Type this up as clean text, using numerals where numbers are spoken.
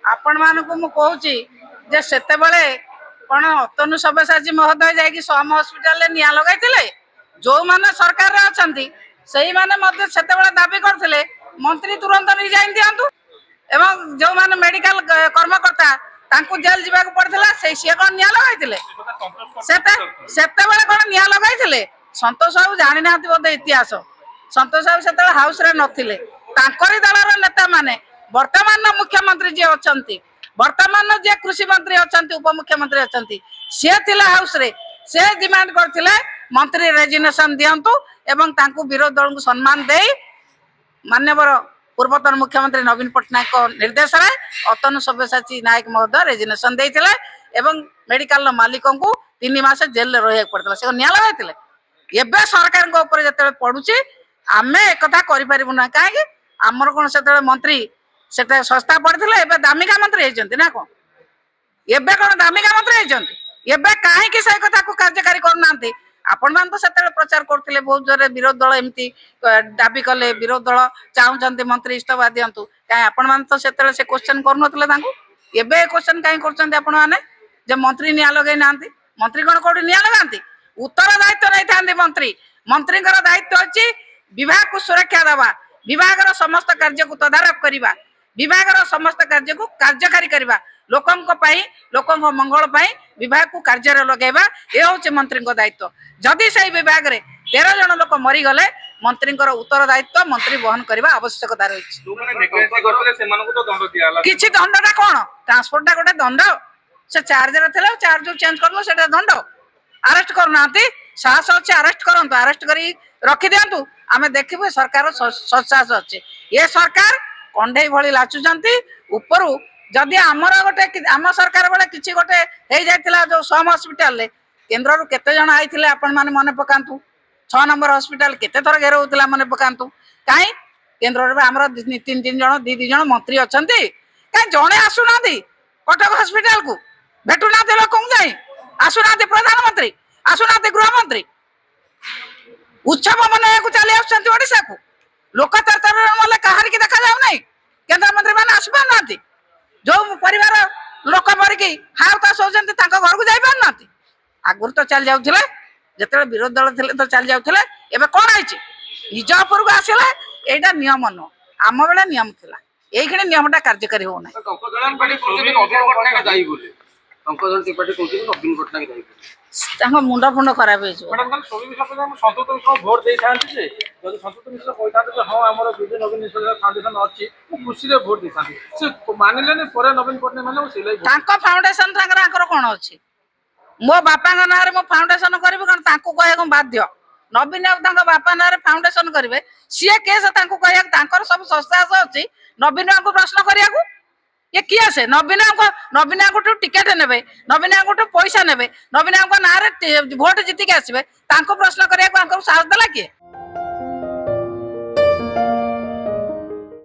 आपण मानकु मु कहूची जे सेतेबेले कोन अतनु सब्यसाची महोदय जाई सम हॉस्पिटल ले निया लगाइतिले जो माने सरकार रे अछंती सही माने मध्य सेतेबेले दाबी करथिले मंत्री तुरंत नि जाई दियंतु एवं जो माने मेडिकल कर्मकर्ता तांकु जेल जीवा को पड़थिला से सिए कोन निया लगाइतिले सेतेबेले कोन निया लगाइतिले संतोष बाबू जानि नाथि बोधे इतिहास संतोष बाबू सेतेबेले हाउस रे नथिले तांकरी दलर नेता माने वर्तमान मुख्यमंत्री जे अछंती वर्तमान जे कृषि मंत्री अछंती उपमुख्यमंत्री अछंती से थिला हाउस रे से डिमांड करथिले मंत्री रेजिग्नेशन दियंतु एवं तांकु विरोध दल को सम्मान देई माननीय पूर्वतन मुख्यमंत्री नवीन पटनायक को निर्देश रे अतनु सब्यसाची नायक महोदय रेजिग्नेशन देइथिले एवं मेडिकल मालिकों को 3 मास जेल रे रहिया पड़तला से न्याय लगाइथिले एबे सरकार को ऊपर जते पडुची आमे एकथा करि परिबु ना काहे हमर कोन सेते मंत्री सेटा सस्ता पड़थिले एबे दामिका मंत्री हेजंती ना कोन एबे कोन दामिका मंत्री हेजंती एबे काहे कि से कथा को कार्यकारी करनांती आपण मान तो सेते प्रचार करथिले बहुत जोरे विरोध दल एमती दाबी कले विरोध दल चाहउचंती मंत्री इस्तफा दियंतु काहे आपण मान तो सेते से क्वेश्चन करनथले तांको एबे क्वेश्चन काहे करचंती आपण माने जे मंत्री निया लगै नांती मंत्री कोन कोडी निया लगांती उत्तर दायित्व नै थांती मंत्री मंत्री कर दायित्व अछि विभाग को सुरक्षा देवा विभाग रो समस्त कार्य को तदारक करिबा विभाग रो समस्त कार्य को कार्यकारी करिबा लोकन को पई लोकन को मंगल पई विभाग को कार्य रे लगाइबा ए होचे मंत्री को दायित्व जदि सही विभाग रे 13 जन लोक मरी गले मंत्री उत्तर दायित्व मंत्री वहन करबा आवश्यकता रही किछि दंडटा कोन ट्रांसपोर्टटा गोटे दंड से चार्ज रे थले चार्ज चेंज करलो सेटा दंड अरेस्ट करनाती साहस अच्छे अरेस्ट करंतु अरेस्ट करी रखी दियंतु आमे देखिबे सरकार ससाहस अच्छे ये सरकार कंढे भली लाचुचंती ऊपर जदि आमर गोटे आम सरकार बेले किछि गोटे हे जायतिला जो सम हॉस्पिटल ले केंद्र रु केते जण आइथिले आपण माने मने पकांतु 6 नंबर हॉस्पिटल केते थर घेरउतला मने पकांतु काई केंद्र रे हमर 3 जण 2 जण मंत्री अछंती काई जणे आसुनादी कटक हॉस्पिटल को भेटुनादी लोकं जाई आसुनादी प्रधानमंत्री आसुनादी गृहमंत्री उत्सव मन को चली आछंती ओडिसा को लोक तरतर मले कहार की देखा जाउ नै केंद्र मंत्री माने आसबा नाती जो परिवार लोक मरिकी हाउता सोचंती तांको घर को जाई पार नाती आगुर तो चल जाउथिले जते विरोध दल थिले तो चल जाउथिले एबे कोन आइछि निजापुर को आसिला एटा नियम न आम बेले नियम थिला एखने नियमटा कार्यकारी हो नै कंकजन पार्टी कोचिन नवीन पटनायक जाई बोले कंकजन पार्टी कोचिन नवीन पटनायक जाई तांको मुंडा फुंड खराब हे मैडम कल सोबी विश्वास हम संतोष मिश्र वोट देई थांती जे जदि संतोष मिश्र कहता जे हां हमर विजय नवीन मिश्र फाउंडेशन अछि मु खुशी रे वोट देई थांती से मानिले ने परे नवीन पटनायक माने सिलाई तांको फाउंडेशन तांकर आकर कोन अछि मो बापा का नारे मो फाउंडेशन करबे कोन तांको कहे को बाध्य नवीन तांको बापा नारे फाउंडेशन करबे सिए केस तांको कहे तांकर सब संस्था अछि नवीन को प्रश्न करिया को ये किया से नवीन को टिकेट नेबे नवीन को पैसा नेबे नवीन को नारे वोट जीति के आसबे तांको प्रश्न करिया को साहस देला के